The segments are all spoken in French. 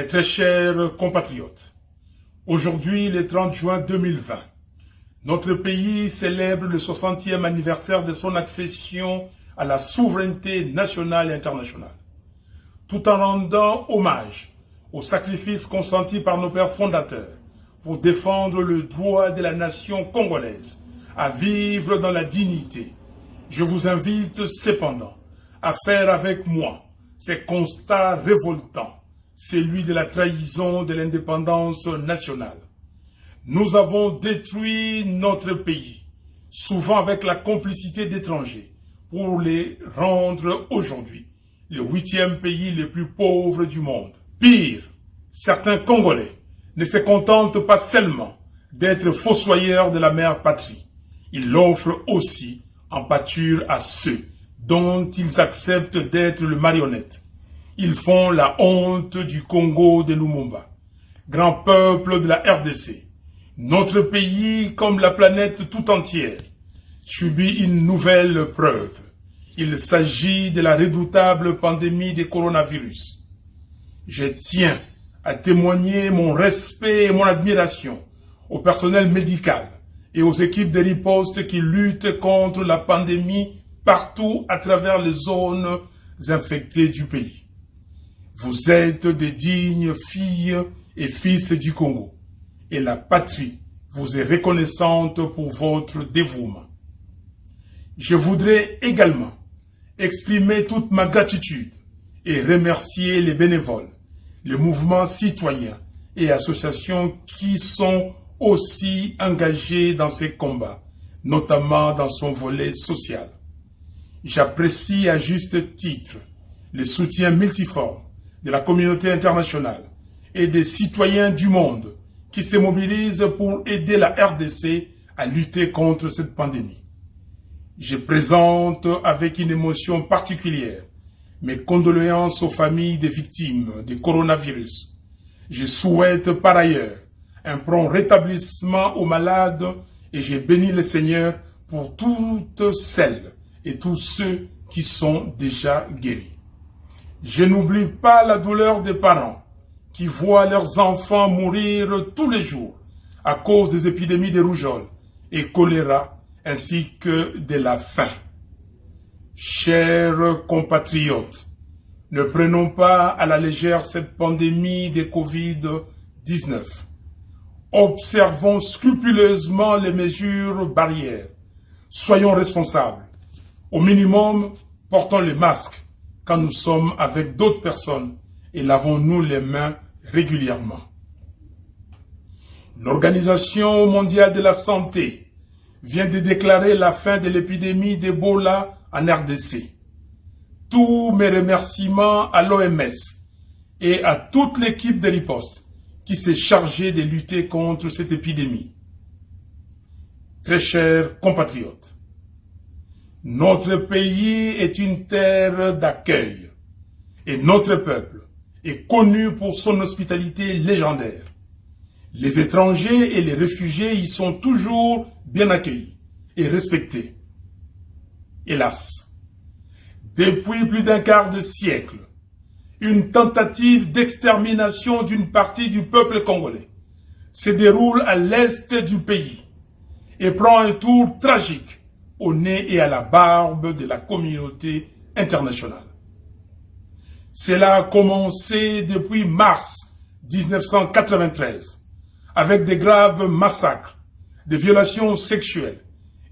Mes très chers compatriotes, aujourd'hui, le 30 juin 2020, notre pays célèbre le 60e anniversaire de son accession à la souveraineté nationale et internationale, tout en rendant hommage aux sacrifices consentis par nos pères fondateurs pour défendre le droit de la nation congolaise à vivre dans la dignité. Je vous invite cependant à faire avec moi ces constats révoltants, celui de la trahison de l'indépendance nationale. Nous avons détruit notre pays, souvent avec la complicité d'étrangers, pour les rendre aujourd'hui le 8e pays le plus pauvre du monde. Pire, certains Congolais ne se contentent pas seulement d'être fossoyeurs de la mère patrie. Ils l'offrent aussi en pâture à ceux dont ils acceptent d'être le marionnette. Ils font la honte du Congo de Lumumba, grand peuple de la RDC. Notre pays, comme la planète tout entière, subit une nouvelle preuve. Il s'agit de la redoutable pandémie du coronavirus. Je tiens à témoigner mon respect et mon admiration au personnel médical et aux équipes de riposte qui luttent contre la pandémie partout à travers les zones infectées du pays. Vous êtes des dignes filles et fils du Congo, et la patrie vous est reconnaissante pour votre dévouement. Je voudrais également exprimer toute ma gratitude et remercier les bénévoles, les mouvements citoyens et associations qui sont aussi engagés dans ces combats, notamment dans son volet social. J'apprécie à juste titre le soutien multiforme de la communauté internationale et des citoyens du monde qui se mobilisent pour aider la RDC à lutter contre cette pandémie. Je présente avec une émotion particulière mes condoléances aux familles des victimes du coronavirus. Je souhaite par ailleurs un prompt rétablissement aux malades et je bénis le Seigneur pour toutes celles et tous ceux qui sont déjà guéris. Je n'oublie pas la douleur des parents qui voient leurs enfants mourir tous les jours à cause des épidémies de rougeole et choléra ainsi que de la faim. Chers compatriotes, ne prenons pas à la légère cette pandémie de Covid-19. Observons scrupuleusement les mesures barrières. Soyons responsables. Au minimum, portons les masques quand nous sommes avec d'autres personnes et lavons-nous les mains régulièrement. L'Organisation mondiale de la santé vient de déclarer la fin de l'épidémie d'Ebola en RDC. Tous mes remerciements à l'OMS et à toute l'équipe de riposte qui s'est chargée de lutter contre cette épidémie. Très chers compatriotes, notre pays est une terre d'accueil et notre peuple est connu pour son hospitalité légendaire. Les étrangers et les réfugiés y sont toujours bien accueillis et respectés. Hélas, depuis plus d'un quart de siècle, une tentative d'extermination d'une partie du peuple congolais se déroule à l'est du pays et prend un tour tragique au nez et à la barbe de la communauté internationale. Cela a commencé depuis mars 1993, avec des graves massacres, des violations sexuelles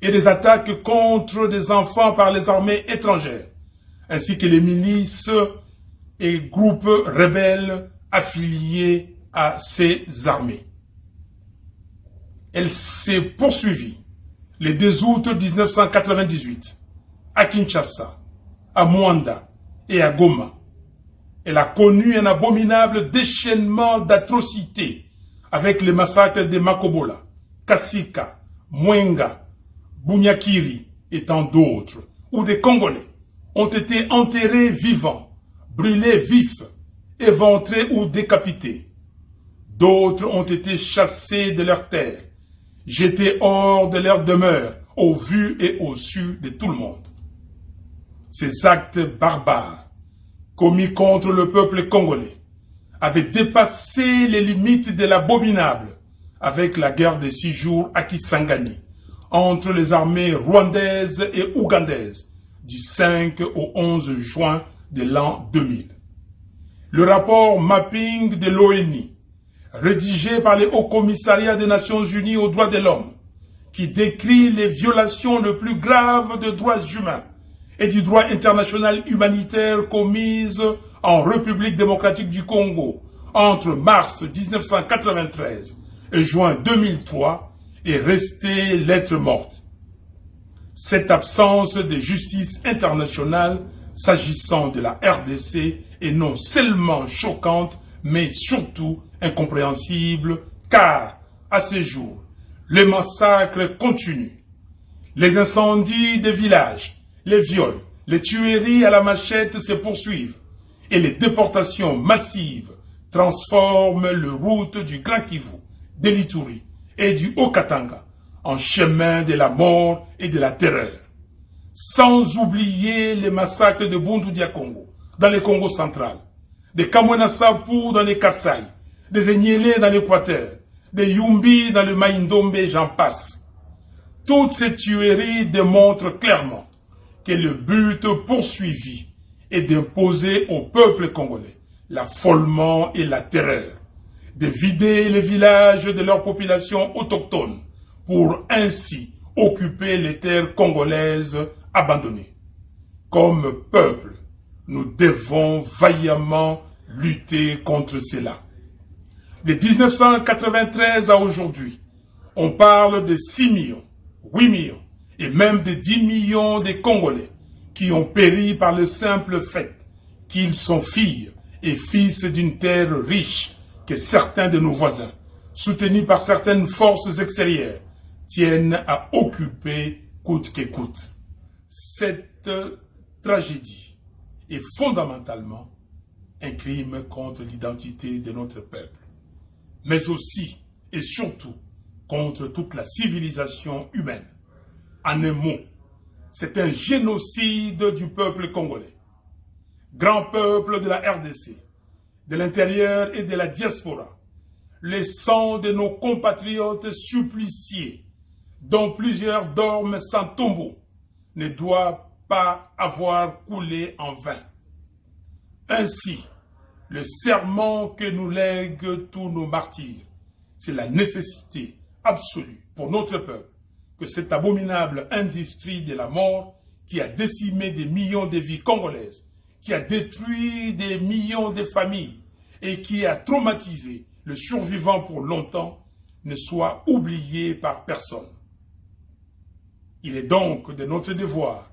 et des attaques contre des enfants par les armées étrangères, ainsi que les milices et groupes rebelles affiliés à ces armées. Elle s'est poursuivie le 2 août 1998 à Kinshasa, à Mwanda et à Goma. Elle a connu un abominable déchaînement d'atrocités avec les massacres de Makobola, Kasika, Mwenga, Bunyakiri et tant d'autres, où des Congolais ont été enterrés vivants, brûlés vifs, éventrés ou décapités. D'autres ont été chassés de leurs terres, jetés hors de leur demeure, au vu et au su de tout le monde. Ces actes barbares commis contre le peuple congolais avait dépassé les limites de l'abominable avec la guerre des 6 jours à Kisangani entre les armées rwandaises et ougandaises du 5 au 11 juin de l'an 2000. Le rapport Mapping de l'ONU, rédigé par les Hauts Commissariats des Nations Unies aux droits de l'homme, qui décrit les violations les plus graves des droits humains et du droit international humanitaire commises en République démocratique du Congo entre mars 1993 et juin 2003 est restée lettre morte. Cette absence de justice internationale s'agissant de la RDC est non seulement choquante, mais surtout incompréhensible, car à ce jour, les massacres continuent. Les incendies des villages, les viols, les tueries à la machette se poursuivent et les déportations massives transforment le route du Grand Kivu, de l'Ituri et du Haut-Katanga en chemin de la mort et de la terreur. Sans oublier les massacres de Bundu-Dia-Congo dans le Congo central, de Kamwena-Sapu dans les Kasaï, des Enyele dans l'Équateur, des Yumbi dans le Maïndombe, j'en passe. Toutes ces tueries démontrent clairement que le but poursuivi est d'imposer au peuple congolais l'affolement et la terreur, de vider les villages de leur population autochtone pour ainsi occuper les terres congolaises abandonnées. Comme peuple, nous devons vaillamment lutter contre cela. De 1993 à aujourd'hui, on parle de 6 millions, 8 millions et même de 10 millions de Congolais qui ont péri par le simple fait qu'ils sont filles et fils d'une terre riche que certains de nos voisins, soutenus par certaines forces extérieures, tiennent à occuper coûte que coûte. Cette tragédie est fondamentalement un crime contre l'identité de notre peuple, mais aussi et surtout contre toute la civilisation humaine. En un mot, c'est un génocide du peuple congolais, grand peuple de la RDC, de l'intérieur et de la diaspora. Le sang de nos compatriotes suppliciés, dont plusieurs dorment sans tombeau, ne doit pas avoir coulé en vain. Ainsi, le serment que nous lèguent tous nos martyrs, c'est la nécessité absolue pour notre peuple que cette abominable industrie de la mort qui a décimé des millions de vies congolaises, qui a détruit des millions de familles et qui a traumatisé le survivant pour longtemps, ne soit oubliée par personne. Il est donc de notre devoir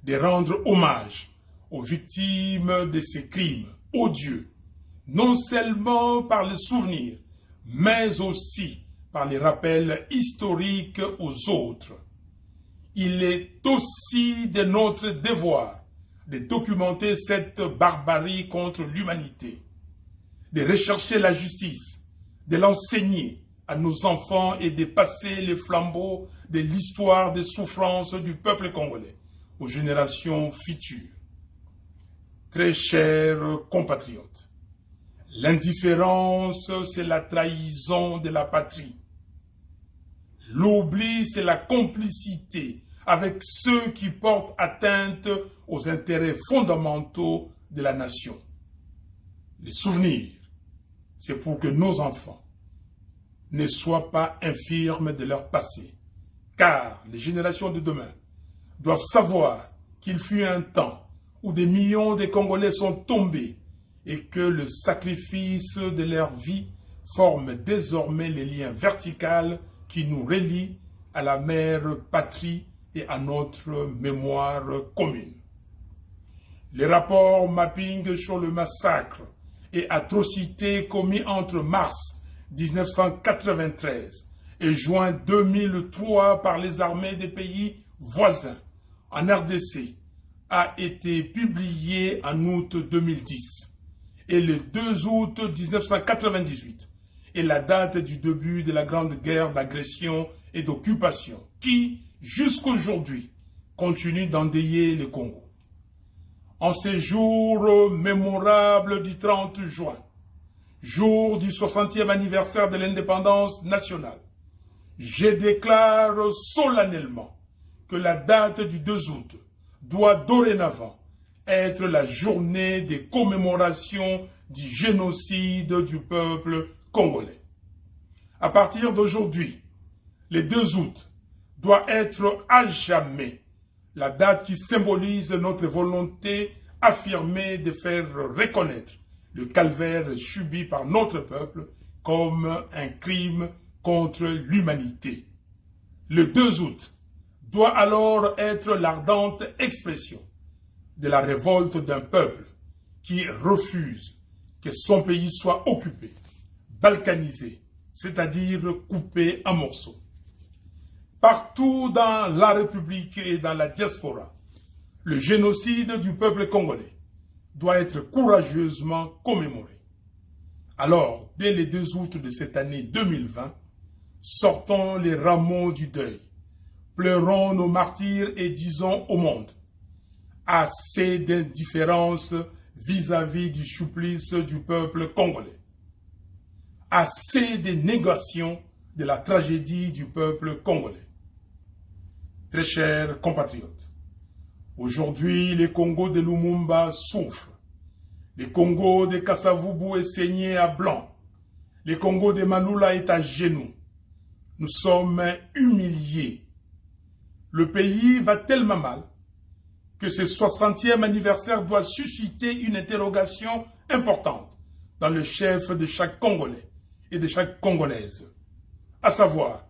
de rendre hommage aux victimes de ces crimes odieux, non seulement par le souvenir, mais aussi par les rappels historiques aux autres. Il est aussi de notre devoir de documenter cette barbarie contre l'humanité, de rechercher la justice, de l'enseigner à nos enfants et de passer les flambeaux de l'histoire des souffrances du peuple congolais aux générations futures. Très chers compatriotes, l'indifférence, c'est la trahison de la patrie. L'oubli, c'est la complicité avec ceux qui portent atteinte aux intérêts fondamentaux de la nation. Les souvenirs, c'est pour que nos enfants ne soient pas infirmes de leur passé, car les générations de demain doivent savoir qu'il fut un temps où des millions de Congolais sont tombés et que le sacrifice de leur vie forme désormais les liens verticaux qui nous relient à la mère patrie et à notre mémoire commune. Les rapports Mapping sur le massacre et atrocités commis entre mars 1993 et juin 2003 par les armées des pays voisins en RDC a été publié en août 2010 et le 2 août 1998 est la date du début de la grande guerre d'agression et d'occupation qui, jusqu'aujourd'hui, continue d'endeuiller le Congo. En ces jours mémorables du 30 juin, jour du 60e anniversaire de l'indépendance nationale, je déclare solennellement que la date du 2 août doit dorénavant être la journée des commémorations du génocide du peuple congolais. À partir d'aujourd'hui, le 2 août doit être à jamais la date qui symbolise notre volonté affirmée de faire reconnaître le calvaire subi par notre peuple comme un crime contre l'humanité. Le 2 août doit alors être l'ardente expression de la révolte d'un peuple qui refuse que son pays soit occupé, balkanisé, c'est-à-dire coupé en morceaux. Partout dans la République et dans la diaspora, le génocide du peuple congolais doit être courageusement commémoré. Alors, dès le 2 août de cette année 2020, sortons les rameaux du deuil, pleurons nos martyrs et disons au monde: assez d'indifférence vis-à-vis du supplice du peuple congolais. Assez de négation de la tragédie du peuple congolais. Très chers compatriotes, aujourd'hui, le Congo de Lumumba souffre. Le Congo de Kasavubu est saigné à blanc. Le Congo de Malula est à genoux. Nous sommes humiliés. Le pays va tellement mal que ce 60e anniversaire doit susciter une interrogation importante dans le chef de chaque Congolais et de chaque Congolaise. À savoir,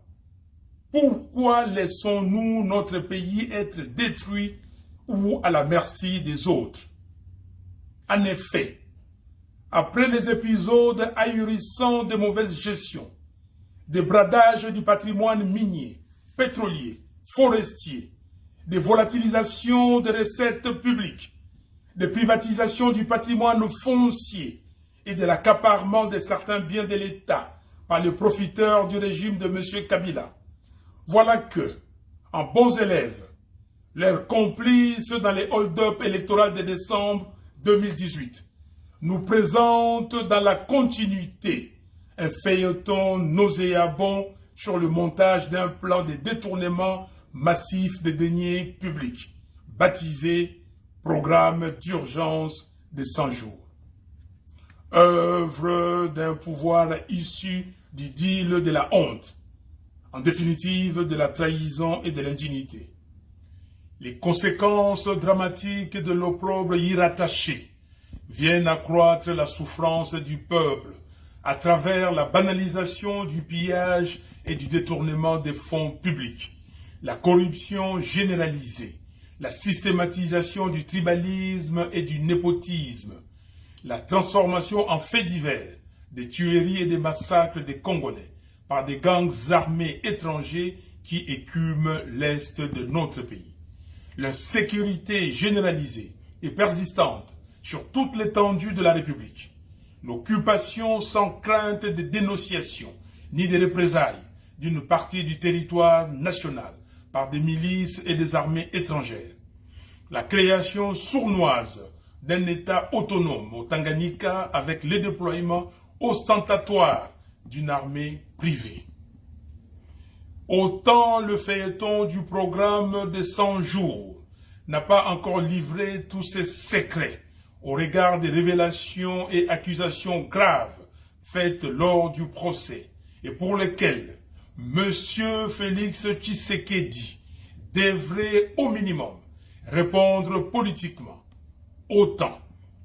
pourquoi laissons-nous notre pays être détruit ou à la merci des autres? En effet, après les épisodes ahurissants de mauvaise gestion, des bradages du patrimoine minier, pétrolier, forestier, des volatilisations des recettes publiques, des privatisations du patrimoine foncier et de l'accaparement de certains biens de l'État par les profiteurs du régime de M. Kabila, voilà que, en bons élèves, leurs complices dans les hold-up électoraux de décembre 2018 nous présentent dans la continuité un feuilleton nauséabond sur le montage d'un plan de détournement massif des deniers publics, baptisé Programme d'urgence de 100 jours. Œuvre d'un pouvoir issu du deal de la honte, en définitive de la trahison et de l'indignité. Les conséquences dramatiques de l'opprobre y rattaché viennent accroître la souffrance du peuple à travers la banalisation du pillage et du détournement des fonds publics, la corruption généralisée, la systématisation du tribalisme et du népotisme, la transformation en faits divers des tueries et des massacres des Congolais par des gangs armés étrangers qui écument l'est de notre pays. L'insécurité généralisée et persistante sur toute l'étendue de la République. L'occupation sans crainte de dénonciation ni de représailles d'une partie du territoire national par des milices et des armées étrangères. La création sournoise d'un État autonome au Tanganyika avec le déploiement ostentatoire d'une armée privée. Autant le feuilleton du programme de 100 jours n'a pas encore livré tous ses secrets au regard des révélations et accusations graves faites lors du procès et pour lesquelles M. Félix Tshisekedi devrait au minimum répondre politiquement. Autant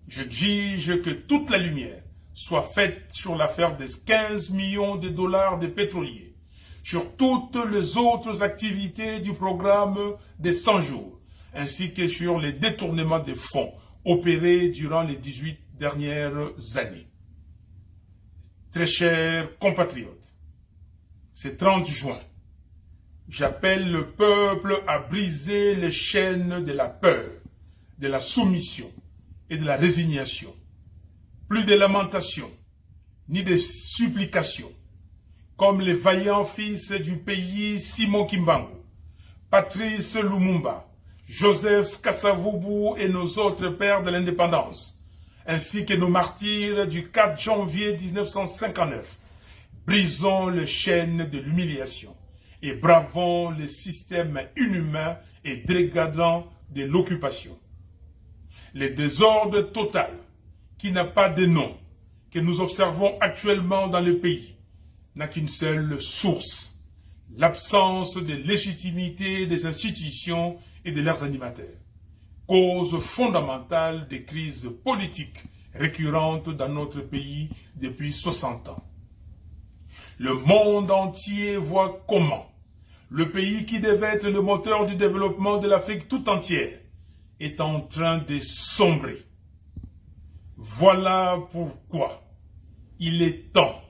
j'exige que toute la lumière soit faite sur l'affaire des 15 millions de dollars des pétroliers, sur toutes les autres activités du programme des 100 jours, ainsi que sur les détournements des fonds opérés durant les 18 dernières années. Très chers compatriotes, ce 30 juin, j'appelle le peuple à briser les chaînes de la peur, de la soumission et de la résignation. Plus de lamentations, ni de supplications, comme les vaillants fils du pays Simon Kimbangu, Patrice Lumumba, Joseph Kasavubu et nos autres pères de l'indépendance, ainsi que nos martyrs du 4 janvier 1959, brisons les chaînes de l'humiliation et bravons le système inhumain et dégradant de l'occupation. Le désordre total, qui n'a pas de nom, que nous observons actuellement dans le pays, n'a qu'une seule source, l'absence de légitimité des institutions et de leurs animateurs, cause fondamentale des crises politiques récurrentes dans notre pays depuis 60 ans. Le monde entier voit comment le pays qui devait être le moteur du développement de l'Afrique tout entière est en train de sombrer. Voilà pourquoi il est temps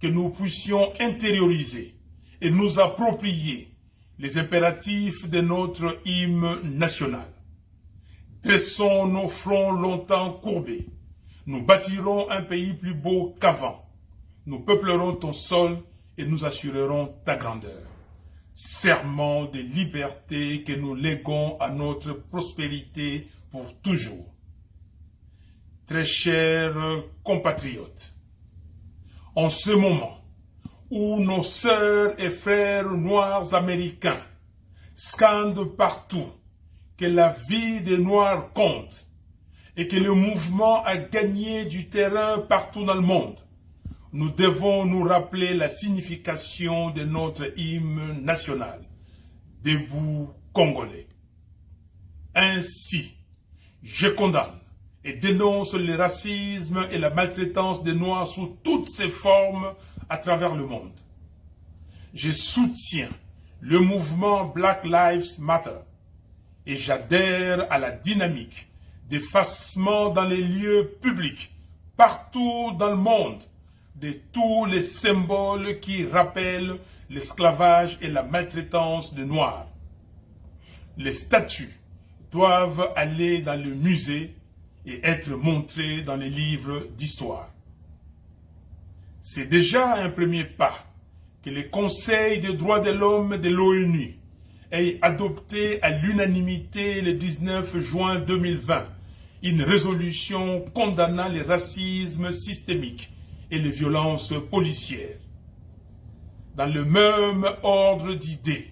que nous puissions intérioriser et nous approprier les impératifs de notre hymne national. Dressons nos fronts longtemps courbés. Nous bâtirons un pays plus beau qu'avant. Nous peuplerons ton sol et nous assurerons ta grandeur. Serment de liberté que nous léguons à notre prospérité pour toujours. Très chers compatriotes, en ce moment où nos sœurs et frères noirs américains scandent partout que la vie des Noirs compte et que le mouvement a gagné du terrain partout dans le monde, nous devons nous rappeler la signification de notre hymne national, Debout Congolais. Ainsi, je condamne et dénonce le racisme et la maltraitance des Noirs sous toutes ses formes à travers le monde. Je soutiens le mouvement Black Lives Matter et j'adhère à la dynamique d'effacement dans les lieux publics, partout dans le monde, de tous les symboles qui rappellent l'esclavage et la maltraitance des Noirs. Les statues doivent aller dans le musée et être montrées dans les livres d'histoire. C'est déjà un premier pas que le Conseil des droits de l'homme de l'ONU ait adopté à l'unanimité le 19 juin 2020 une résolution condamnant le racisme systémique et les violences policières. Dans le même ordre d'idées,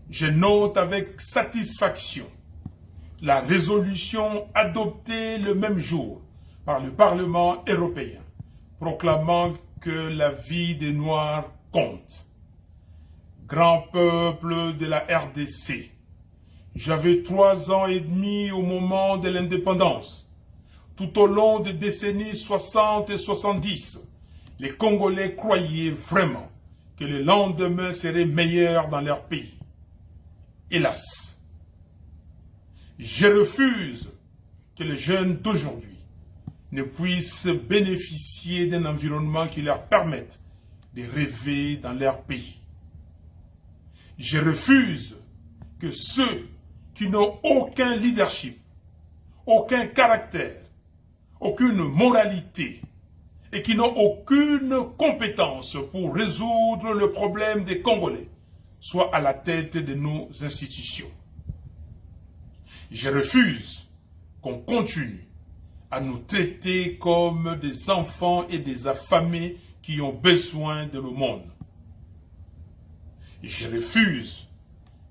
je note avec satisfaction la résolution adoptée le même jour par le Parlement européen, proclamant que la vie des Noirs compte. Grand peuple de la RDC, j'avais 3 ans et demi au moment de l'indépendance. Tout au long des décennies 60 et 70, les Congolais croyaient vraiment que le lendemain serait meilleur dans leur pays. Hélas, je refuse que les jeunes d'aujourd'hui ne puissent bénéficier d'un environnement qui leur permette de rêver dans leur pays. Je refuse que ceux qui n'ont aucun leadership, aucun caractère, aucune moralité et qui n'ont aucune compétence pour résoudre le problème des Congolais soient à la tête de nos institutions. Je refuse qu'on continue à nous traiter comme des enfants et des affamés qui ont besoin de le monde. Je refuse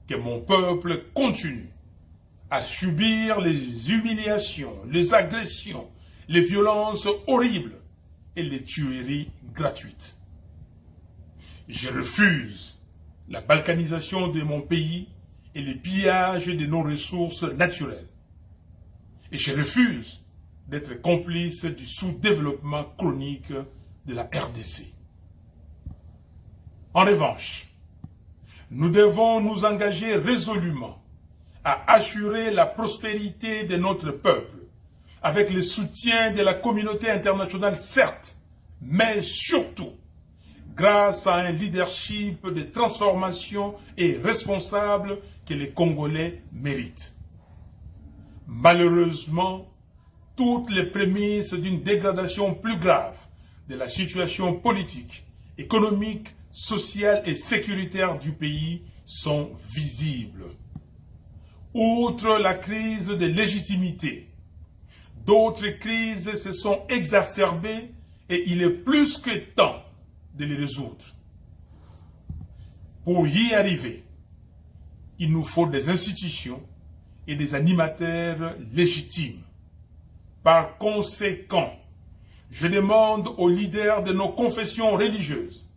que mon peuple continue à subir les humiliations, les agressions, les violences horribles et les tueries gratuites. Je refuse la balkanisation de mon pays et les pillages de nos ressources naturelles. Et je refuse d'être complice du sous-développement chronique de la RDC. En revanche, nous devons nous engager résolument à assurer la prospérité de notre peuple, avec le soutien de la communauté internationale, certes, mais surtout grâce à un leadership de transformation et responsable que les Congolais méritent. Malheureusement, toutes les prémices d'une dégradation plus grave de la situation politique, économique, sociale et sécuritaire du pays sont visibles. Outre la crise de légitimité, D'autres crises se sont exacerbées et il est plus que temps de les résoudre. Pour y arriver, il nous faut des institutions et des animateurs légitimes. Par conséquent, je demande aux leaders de nos confessions religieuses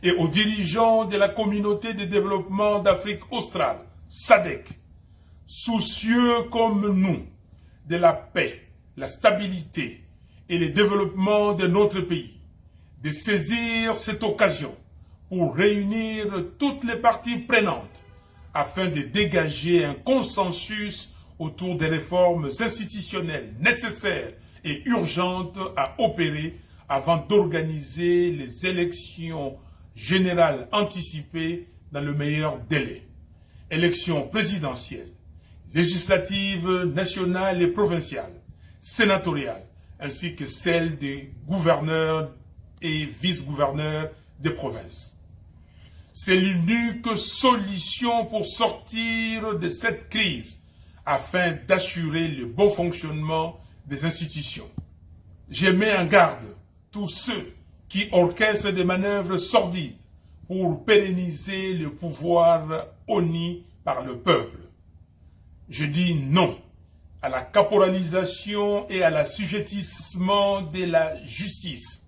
et aux dirigeants de la communauté de développement d'Afrique australe, SADC, soucieux comme nous de la paix, la stabilité et le développement de notre pays, de saisir cette occasion pour réunir toutes les parties prenantes afin de dégager un consensus autour des réformes institutionnelles nécessaires et urgentes à opérer avant d'organiser les élections générales anticipées dans le meilleur délai. Élections présidentielles, législatives nationales et provinciales, sénatoriales, ainsi que celles des gouverneurs et vice-gouverneurs des provinces. C'est l'unique solution pour sortir de cette crise afin d'assurer le bon fonctionnement des institutions. Je mets en garde tous ceux qui orchestrent des manœuvres sordides pour pérenniser le pouvoir honni par le peuple. Je dis non à la caporalisation et à l'assujettissement de la justice.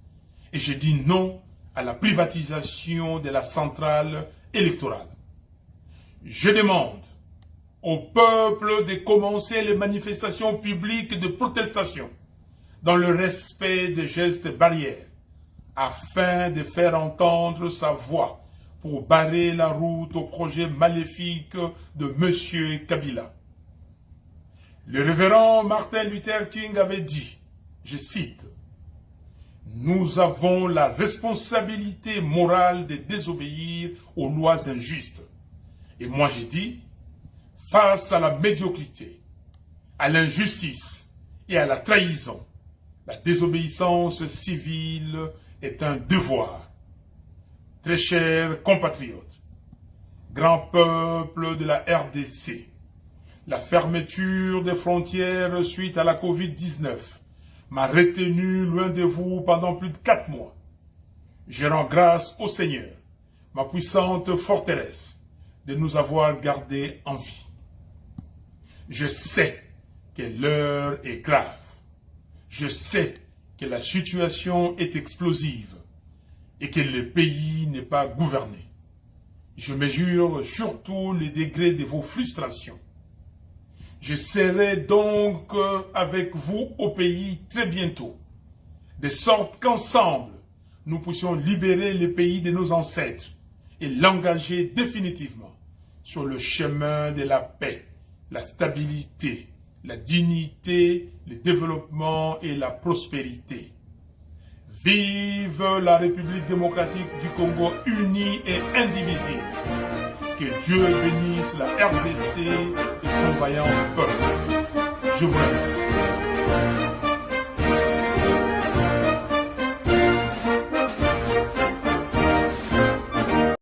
Et je dis non à la privatisation de la centrale électorale. Je demande au peuple de commencer les manifestations publiques de protestation dans le respect des gestes barrières afin de faire entendre sa voix pour barrer la route au projet maléfique de M. Kabila. Le révérend Martin Luther King avait dit, je cite, « Nous avons la responsabilité morale de désobéir aux lois injustes. » Et moi j'ai dit, face à la médiocrité, à l'injustice et à la trahison, la désobéissance civile est un devoir. Très chers compatriotes, grand peuple de la RDC, la fermeture des frontières suite à la Covid-19 m'a retenu loin de vous pendant plus de 4 mois. Je rends grâce au Seigneur, ma puissante forteresse, de nous avoir gardés en vie. Je sais que l'heure est grave. Je sais que la situation est explosive et que le pays n'est pas gouverné. Je mesure surtout le degré de vos frustrations. Je serai donc avec vous au pays très bientôt, de sorte qu'ensemble, nous puissions libérer le pays de nos ancêtres et l'engager définitivement sur le chemin de la paix, la stabilité, la dignité, le développement et la prospérité. Vive la République démocratique du Congo unie et indivisible. Que Dieu bénisse la RDC et son vaillant peuple. Je vous remercie.